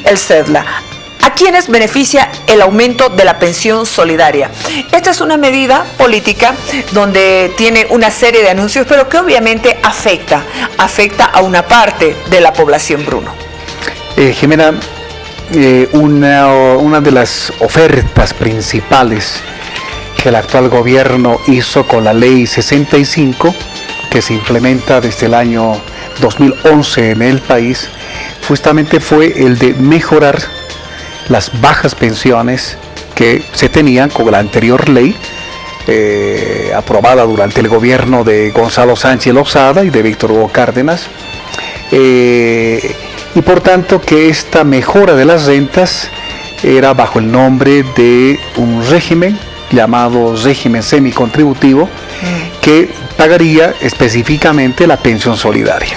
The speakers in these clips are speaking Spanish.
el CEDLA. ¿A quiénes beneficia el aumento de la pensión solidaria? Esta es una medida política donde tiene una serie de anuncios, pero que obviamente afecta a una parte de la población, Bruno. Jimena, una de las ofertas principales que el actual gobierno hizo con la ley 65, que se implementa desde el año 2011 en el país, justamente fue el de mejorar las bajas pensiones que se tenían con la anterior ley aprobada durante el gobierno de Gonzalo Sánchez Lozada y de Víctor Hugo Cárdenas, y por tanto que esta mejora de las rentas era bajo el nombre de un régimen llamado régimen semicontributivo que pagaría específicamente la pensión solidaria.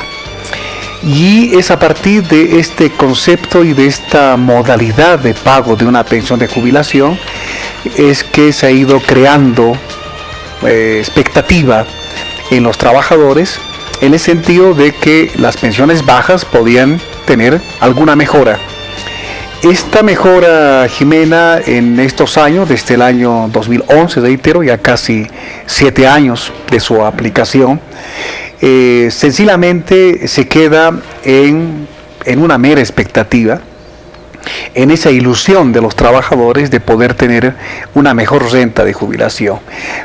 Y es a partir de este concepto y de esta modalidad de pago de una pensión de jubilación es que se ha ido creando expectativa en los trabajadores en el sentido de que las pensiones bajas podían tener alguna mejora. Esta mejora, Jimena, en estos años, desde el año 2011, reitero, ya casi 7 años de su aplicación, sencillamente se queda en una mera expectativa, en esa ilusión de los trabajadores de poder tener una mejor renta de jubilación.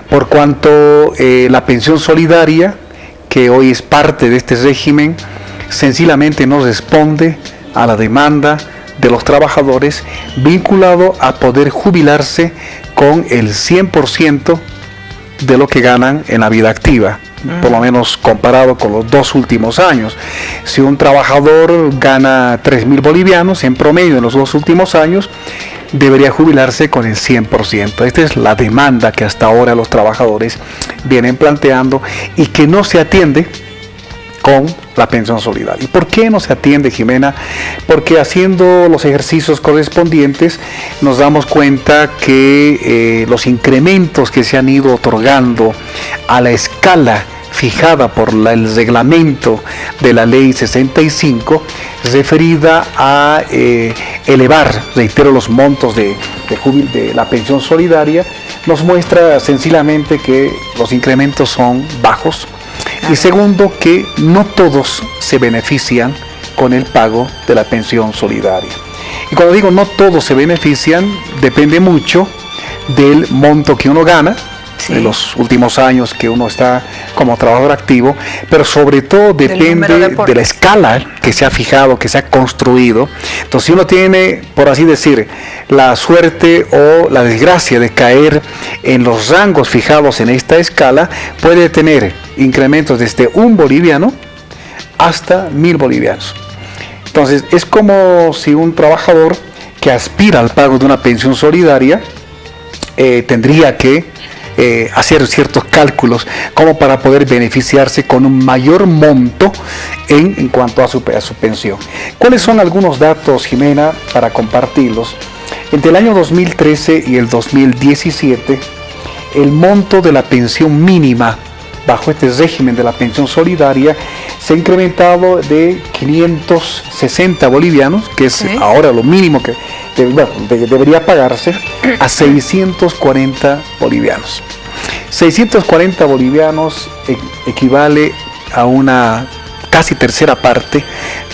Por cuanto la pensión solidaria, que hoy es parte de este régimen, sencillamente no responde a la demanda de los trabajadores vinculado a poder jubilarse con el 100% de lo que ganan en la vida activa, por lo menos comparado con los 2 últimos años. Si un trabajador gana 3.000 bolivianos en promedio en los 2 últimos años, debería jubilarse con el 100%. Esta es la demanda que hasta ahora los trabajadores vienen planteando y que no se atiende con la pensión solidaria. ¿Y por qué no se atiende, Jimena? Porque haciendo los ejercicios correspondientes nos damos cuenta que los incrementos que se han ido otorgando a la escala fijada por el reglamento de la ley 65, referida a elevar, reitero, los montos de la pensión solidaria, nos muestra sencillamente que los incrementos son bajos. Y segundo, que no todos se benefician con el pago de la pensión solidaria. Y cuando digo no todos se benefician, depende mucho del monto que uno gana, sí, en los últimos años que uno está como trabajador activo, pero sobre todo depende de la escala que se ha fijado, que se ha construido. Entonces, si uno tiene, por así decir, la suerte o la desgracia de caer en los rangos fijados en esta escala, puede tener incrementos desde 1 boliviano hasta 1.000 bolivianos. Entonces, es como si un trabajador que aspira al pago de una pensión solidaria tendría que hacer ciertos cálculos como para poder beneficiarse con un mayor monto en cuanto a su pensión. ¿Cuáles son algunos datos, Jimena, para compartirlos? Entre el año 2013 y el 2017, el monto de la pensión mínima bajo este régimen de la pensión solidaria se ha incrementado de 560 bolivianos, que es ahora lo mínimo que debería pagarse, a 640 bolivianos. 640 bolivianos equivale a una casi tercera parte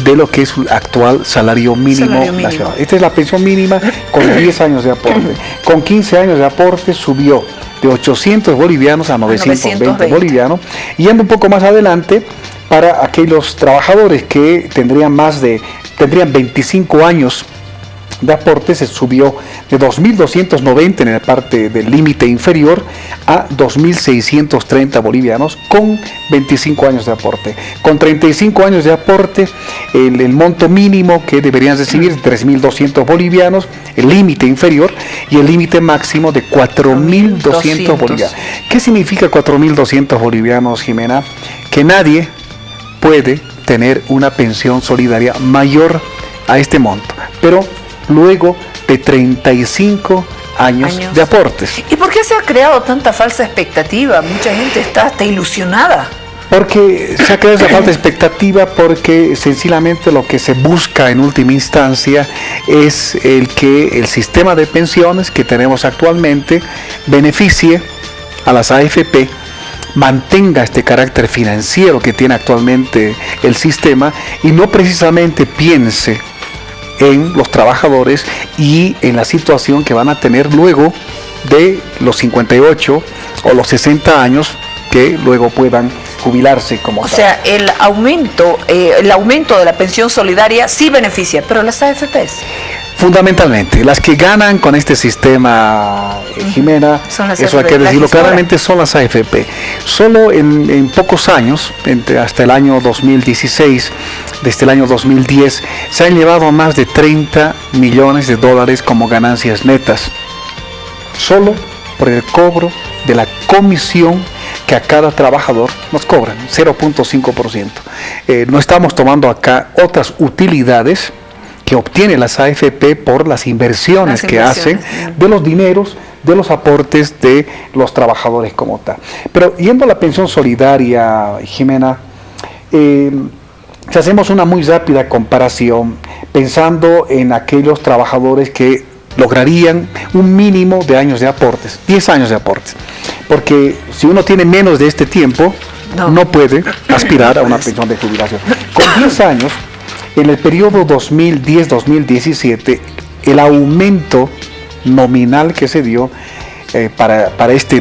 de lo que es el actual salario mínimo nacional. Esta es la pensión mínima con 10 años de aporte. Con 15 años de aporte subió de 800 bolivianos a 920 bolivianos, y yendo un poco más adelante, para aquellos trabajadores que tendrían 25 años de aporte, se subió de 2.290 en la parte del límite inferior a 2.630 bolivianos con 25 años de aporte. Con 35 años de aporte, el monto mínimo que deberían recibir es 3.200 bolivianos, el límite inferior, y el límite máximo de 4.200 bolivianos. ¿Qué significa 4.200 bolivianos, Jimena? Que nadie puede tener una pensión solidaria mayor a este monto, pero luego de 35 años de aportes. ¿Y por qué se ha creado tanta falsa expectativa? Mucha gente está hasta ilusionada. Porque se ha creado esa falta de expectativa, porque sencillamente lo que se busca en última instancia es el que el sistema de pensiones que tenemos actualmente beneficie a las AFP, mantenga este carácter financiero que tiene actualmente el sistema y no precisamente piense en los trabajadores y en la situación que van a tener luego de los 58 o los 60 años, que luego puedan jubilarse como tal. O sea, el aumento de la pensión solidaria sí beneficia, pero las AFPs. Fundamentalmente, las que ganan con este sistema, Jimena, eso hay que decirlo claramente, son las AFP. Solo en pocos años, hasta el año 2016, desde el año 2010, se han llevado más de 30 millones de dólares como ganancias netas, solo por el cobro de la comisión que a cada trabajador nos cobran, 0.5%. No estamos tomando acá otras utilidades que obtienen las AFP por las inversiones que hacen de los dineros, de los aportes de los trabajadores como tal. Pero yendo a la pensión solidaria, Jimena, si hacemos una muy rápida comparación, pensando en aquellos trabajadores que lograrían un mínimo de años de aportes, 10 años de aportes, porque si uno tiene menos de este tiempo, no puede aspirar a una pensión de jubilación. Con 10 años, en el periodo 2010-2017, el aumento nominal que se dio para este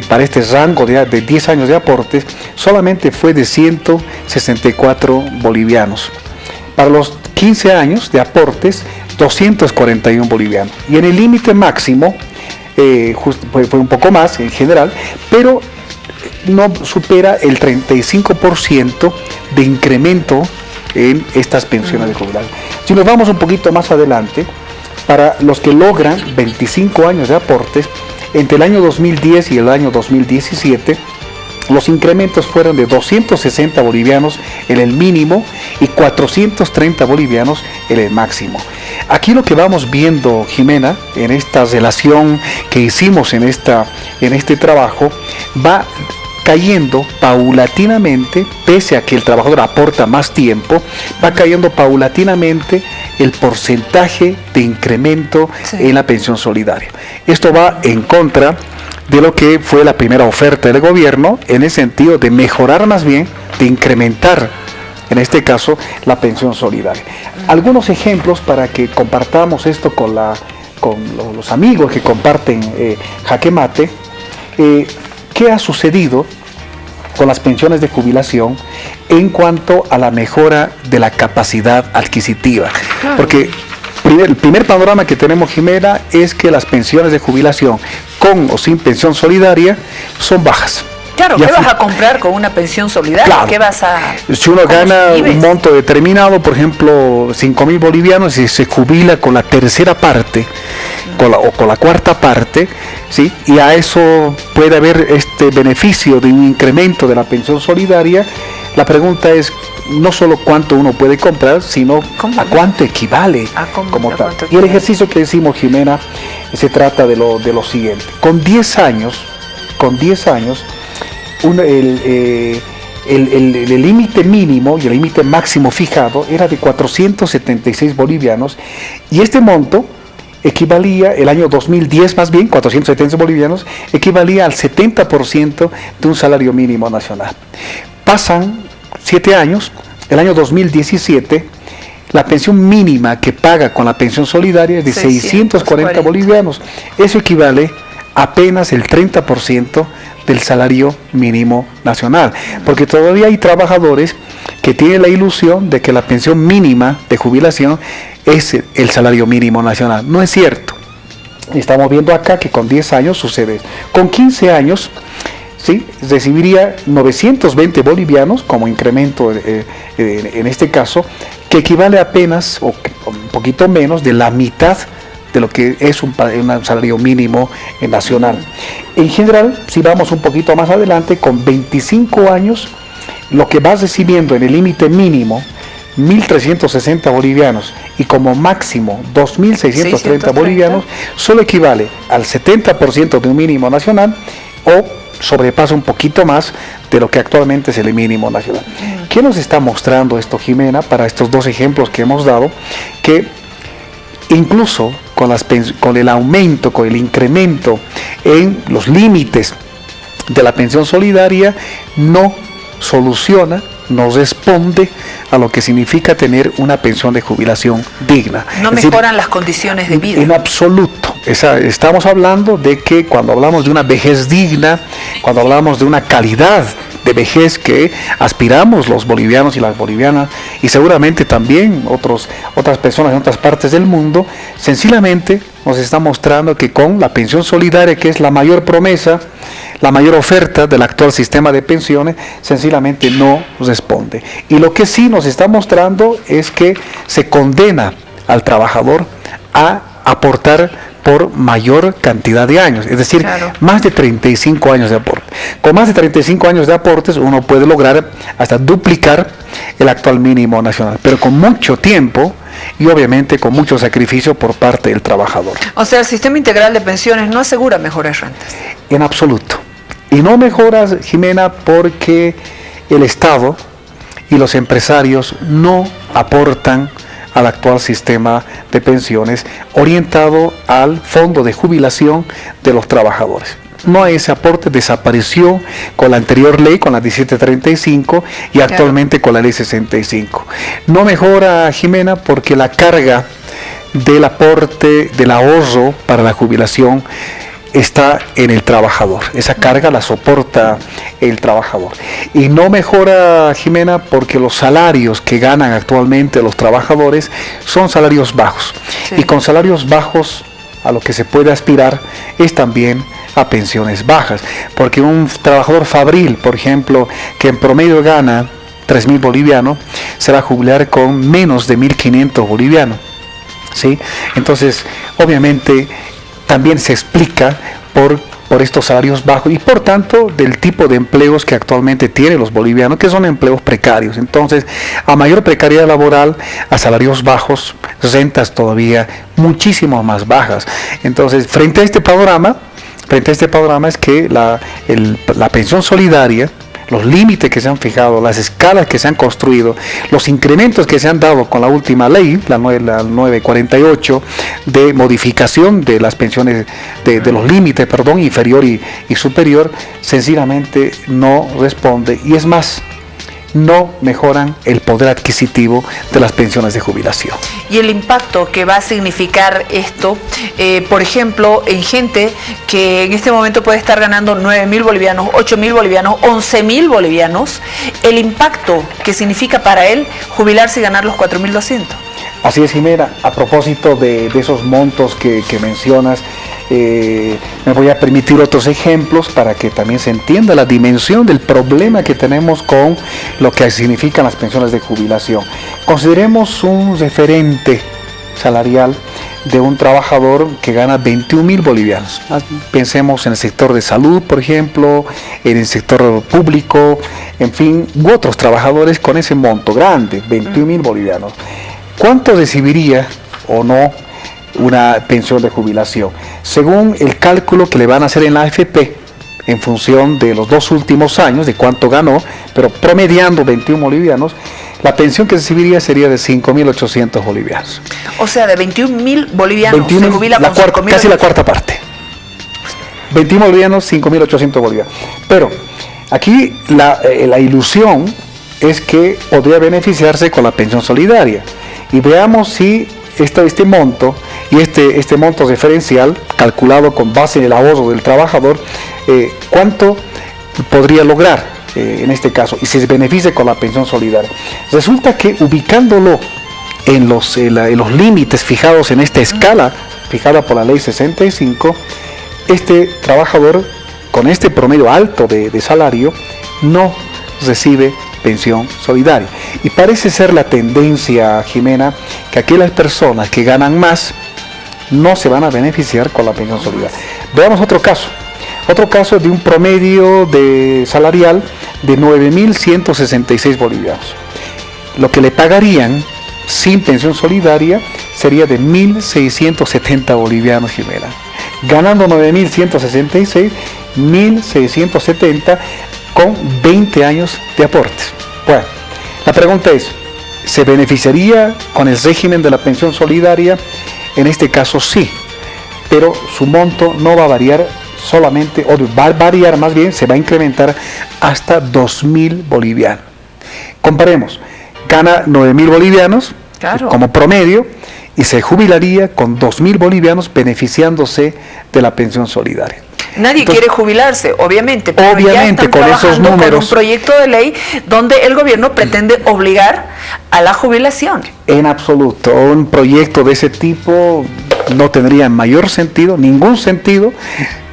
rango de 10 años de aportes solamente fue de 164 bolivianos. Para los 15 años de aportes, 241 bolivianos. Y en el límite máximo, fue un poco más en general, pero no supera el 35% de incremento en estas pensiones de jubilación. Si nos vamos un poquito más adelante, para los que logran 25 años de aportes, entre el año 2010 y el año 2017, los incrementos fueron de 260 bolivianos en el mínimo y 430 bolivianos en el máximo. Aquí lo que vamos viendo, Jimena, en esta relación que hicimos en este trabajo, va cayendo paulatinamente, pese a que el trabajador aporta más tiempo, va cayendo paulatinamente el porcentaje de incremento en la pensión solidaria. Esto va en contra de lo que fue la primera oferta del gobierno, en el sentido de mejorar más bien, de incrementar, en este caso, la pensión solidaria. Algunos ejemplos para que compartamos esto con los amigos que comparten Jaque Mate. ¿Qué ha sucedido con las pensiones de jubilación en cuanto a la mejora de la capacidad adquisitiva? Porque el primer panorama que tenemos, Jimena, es que las pensiones de jubilación con o sin pensión solidaria son bajas. Claro, ¿qué vas a comprar con una pensión solidaria? Claro. ¿Qué vas a...? Si uno gana un monto determinado, por ejemplo, 5.000 bolivianos, y se jubila con la tercera parte, o con la cuarta parte, ¿sí? Y a eso puede haber este beneficio de un incremento de la pensión solidaria. La pregunta es no solo cuánto uno puede comprar, sino a cuánto equivale como tal. Y el ejercicio que decimos, Jimena, se trata de lo siguiente. Con 10 años, el límite mínimo y el límite máximo fijado era de 476 bolivianos, y este monto equivalía, el año 2010 más bien, 470 bolivianos, equivalía al 70% de un salario mínimo nacional. Pasan 7 años, el año 2017, la pensión mínima que paga con la pensión solidaria es de 640 bolivianos. Eso equivale a apenas el 30% del salario mínimo nacional, porque todavía hay trabajadores que tienen la ilusión de que la pensión mínima de jubilación es el salario mínimo nacional. No es cierto. Estamos viendo acá que con 10 años sucede. Con 15 años, ¿sí?, recibiría 920 bolivianos como incremento en este caso, que equivale apenas o un poquito menos de la mitad de lo que es un salario mínimo nacional. En general, si vamos un poquito más adelante, con 25 años, lo que vas recibiendo en el límite mínimo, 1.360 bolivianos, y como máximo 2.630 bolivianos, solo equivale al 70% de un mínimo nacional, o sobrepasa un poquito más de lo que actualmente es el mínimo nacional. ¿Qué nos está mostrando esto, Jimena, para estos dos ejemplos que hemos dado? Que incluso con el aumento, con el incremento en los límites de la pensión solidaria, no soluciona, no responde a lo que significa tener una pensión de jubilación digna. No mejoran las condiciones de vida. En absoluto. Estamos hablando de que cuando hablamos de una vejez digna, cuando hablamos de una calidad de vejez que aspiramos los bolivianos y las bolivianas, y seguramente también otras personas en otras partes del mundo, sencillamente nos está mostrando que con la pensión solidaria, que es la mayor promesa, la mayor oferta del actual sistema de pensiones, sencillamente no responde. Y lo que sí nos está mostrando es que se condena al trabajador a aportar por mayor cantidad de años, es decir, claro, más de 35 años de aporte. Con más de 35 años de aportes uno puede lograr hasta duplicar el actual mínimo nacional, pero con mucho tiempo y obviamente con mucho sacrificio por parte del trabajador. O sea, el sistema integral de pensiones no asegura mejores rentas. En absoluto. Y no mejoras, Jimena, porque el Estado y los empresarios no aportan al actual sistema de pensiones orientado al fondo de jubilación de los trabajadores. No hay ese aporte, desapareció con la anterior ley, con la 1735 y actualmente con la ley 65. No mejora, Jimena, porque la carga del aporte, del ahorro para la jubilación está en el trabajador. Esa carga la soporta el trabajador. Y no mejora, Jimena, porque los salarios que ganan actualmente los trabajadores son salarios bajos. Sí. Y con salarios bajos a lo que se puede aspirar es también a pensiones bajas. Porque un trabajador fabril, por ejemplo, que en promedio gana 3.000 bolivianos, se va a jubilar con menos de 1.500 bolivianos. ¿Sí? Entonces, obviamente, también se explica por estos salarios bajos y por tanto del tipo de empleos que actualmente tienen los bolivianos, que son empleos precarios. Entonces, a mayor precariedad laboral, a salarios bajos, rentas todavía muchísimo más bajas. Entonces, frente a este panorama es que la pensión solidaria, los límites que se han fijado, las escalas que se han construido, los incrementos que se han dado con la última ley, la 948, de modificación de las pensiones, de los límites, inferior y superior, sencillamente no responde, y es más, no mejoran el poder adquisitivo de las pensiones de jubilación. Y el impacto que va a significar esto, por ejemplo, en gente que en este momento puede estar ganando 9.000 bolivianos, 8.000 bolivianos, 11.000 bolivianos, el impacto que significa para él jubilarse y ganar los 4.200. Así es, Jimena. A propósito de esos montos que mencionas, me voy a permitir otros ejemplos para que también se entienda la dimensión del problema que tenemos con lo que significan las pensiones de jubilación. Consideremos un referente salarial de un trabajador que gana 21.000 bolivianos. Pensemos en el sector de salud, por ejemplo, en el sector público, en fin, u otros trabajadores con ese monto grande, 21.000 bolivianos. ¿Cuánto recibiría o no una pensión de jubilación? Según el cálculo que le van a hacer en la AFP, en función de los 2 últimos años, de cuánto ganó, pero promediando 21 bolivianos, la pensión que recibiría sería de 5.800 bolivianos. O sea, de 21.000 bolivianos 21, se jubila con 5.000. Casi la cuarta parte. 21 bolivianos, 5.800 bolivianos. Pero aquí la ilusión es que podría beneficiarse con la pensión solidaria. Y veamos si este monto y este monto referencial calculado con base en el ahorro del trabajador, cuánto podría lograr en este caso y si se beneficia con la pensión solidaria. Resulta que ubicándolo en los límites fijados en esta escala fijada por la ley 65, este trabajador con este promedio alto de salario no recibe pensión solidaria. Y parece ser la tendencia, Jimena, que aquellas personas que ganan más no se van a beneficiar con la pensión solidaria. Veamos otro caso de un promedio salarial de 9.166 bolivianos. Lo que le pagarían sin pensión solidaria sería de 1.670 bolivianos, Jimena. Ganando 9.166, 1.670 con 20 años de aportes. Bueno, la pregunta es, ¿se beneficiaría con el régimen de la pensión solidaria? En este caso sí, pero su monto no va a variar solamente, o va a variar más bien, se va a incrementar hasta 2.000 bolivianos. Comparemos, gana 9.000 bolivianos claro, como promedio y se jubilaría con 2.000 bolivianos beneficiándose de la pensión solidaria. Nadie Entonces, quiere jubilarse, obviamente, pero obviamente, ya están con esos trabajando números, con un proyecto de ley donde el gobierno pretende obligar a la jubilación. En absoluto, un proyecto de ese tipo no tendría mayor sentido, ningún sentido,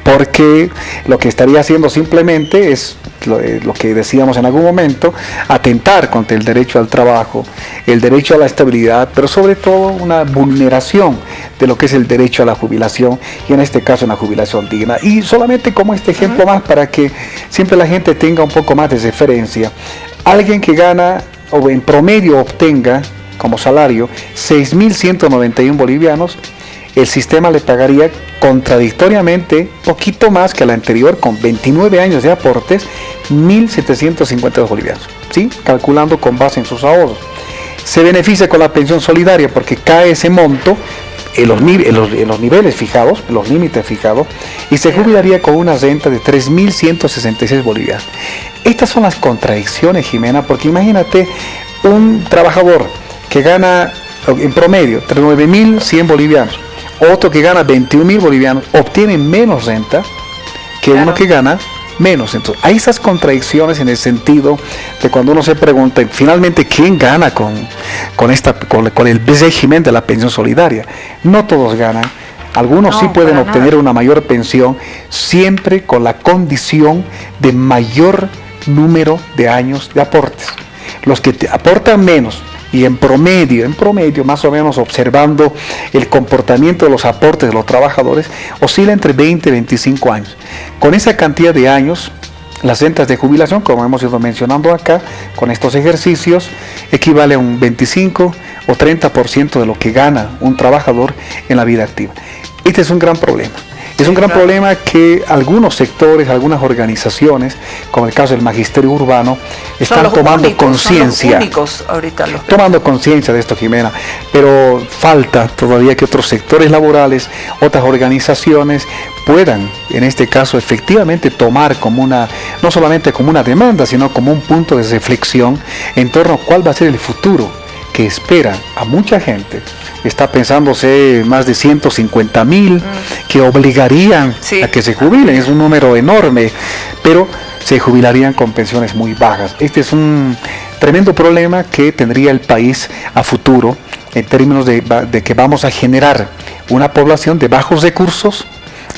porque lo que estaría haciendo simplemente es lo que decíamos en algún momento, atentar contra el derecho al trabajo, el derecho a la estabilidad, pero sobre todo una vulneración de lo que es el derecho a la jubilación, y en este caso una jubilación digna. Y solamente como este ejemplo más, para que siempre la gente tenga un poco más de referencia, alguien que gana o en promedio obtenga como salario 6.191 bolivianos, el sistema le pagaría contradictoriamente poquito más que el anterior, con 29 años de aportes, 1.752 bolivianos, ¿sí? Calculando con base en sus ahorros. Se beneficia con la pensión solidaria porque cae ese monto en los niveles fijados, los límites fijados, y se jubilaría con una renta de 3.166 bolivianos. Estas son las contradicciones, Jimena, porque imagínate un trabajador que gana en promedio 9.100 bolivianos, otro que gana 21.000 bolivianos, obtiene menos renta que uno que gana menos. Entonces, hay esas contradicciones en el sentido de cuando uno se pregunta finalmente quién gana con el régimen de la pensión solidaria. No todos ganan, algunos sí pueden obtener una mayor pensión, siempre con la condición de mayor número de años de aportes. Los que te aportan menos, y en promedio, más o menos observando el comportamiento de los aportes de los trabajadores, oscila entre 20 y 25 años. Con esa cantidad de años, las rentas de jubilación, como hemos ido mencionando acá, con estos ejercicios, equivale a un 25 o 30% de lo que gana un trabajador en la vida activa. Este es un gran problema. Es un gran problema que algunos sectores, algunas organizaciones, como el caso del magisterio urbano, están tomando conciencia. Tomando conciencia de esto, Jimena, pero falta todavía que otros sectores laborales, otras organizaciones puedan, en este caso, efectivamente tomar como una, no solamente como una demanda, sino como un punto de reflexión en torno a cuál va a ser el futuro que espera a mucha gente. Está pensándose más de 150.000 que obligarían a que se jubilen. Es un número enorme, pero se jubilarían con pensiones muy bajas. Este es un tremendo problema que tendría el país a futuro, en términos de que vamos a generar una población de bajos recursos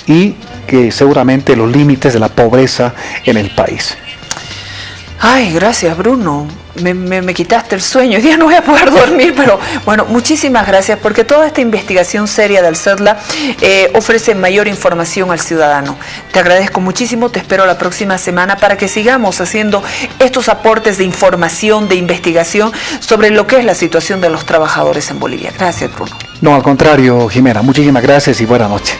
y que seguramente los límites de la pobreza en el país. Ay, gracias, Bruno. Me quitaste el sueño. Hoy día no voy a poder dormir, pero bueno, muchísimas gracias, porque toda esta investigación seria del CEDLA ofrece mayor información al ciudadano. Te agradezco muchísimo, te espero la próxima semana para que sigamos haciendo estos aportes de información, de investigación sobre lo que es la situación de los trabajadores en Bolivia. Gracias, Bruno. No, al contrario, Jimena, muchísimas gracias y buenas noches.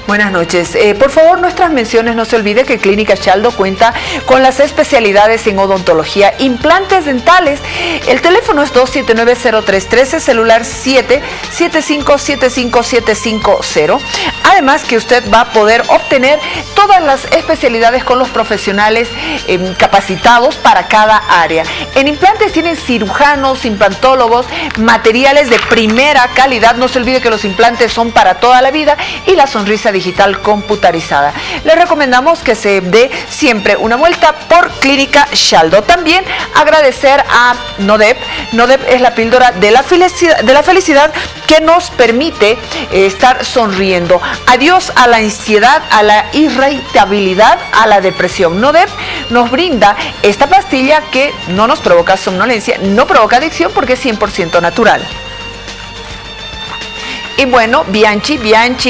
Buenas noches. Por favor, nuestras menciones, no se olvide que Clínica Shaldo cuenta con las especialidades en odontología, implantes dentales. El teléfono es 279-0313, celular 775-75750. Además que usted va a poder obtener todas las especialidades con los profesionales capacitados para cada área. En implantes tienen cirujanos, implantólogos, materiales de primera calidad. No se olvide que los implantes son para toda la vida y la sonrisa digital computarizada. Les recomendamos que se dé siempre una vuelta por Clínica Shaldo. También agradecer a NODEP. NODEP es la píldora de la felicidad que nos permite estar sonriendo. Adiós a la ansiedad, a la irritabilidad, a la depresión. NODEP nos brinda esta pastilla que no nos provoca somnolencia, no provoca adicción porque es 100% natural. Y bueno, Bianchi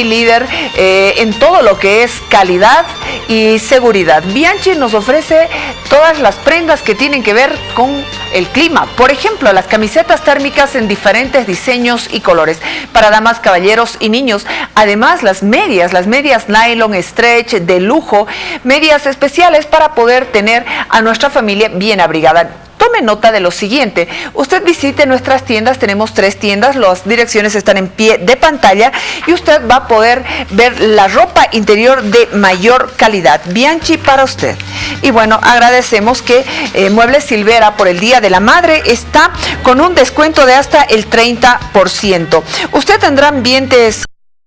líder en todo lo que es calidad y seguridad. Bianchi nos ofrece todas las prendas que tienen que ver con el clima. Por ejemplo, las camisetas térmicas en diferentes diseños y colores para damas, caballeros y niños. Además, las medias nylon stretch de lujo, medias especiales para poder tener a nuestra familia bien abrigada. Tome nota de lo siguiente, usted visite nuestras tiendas, tenemos 3 tiendas, las direcciones están en pie de pantalla y usted va a poder ver la ropa interior de mayor calidad, Bianchi para usted. Y bueno, agradecemos que Muebles Silvera por el Día de la Madre está con un descuento de hasta el 30%. Usted tendrá ambientes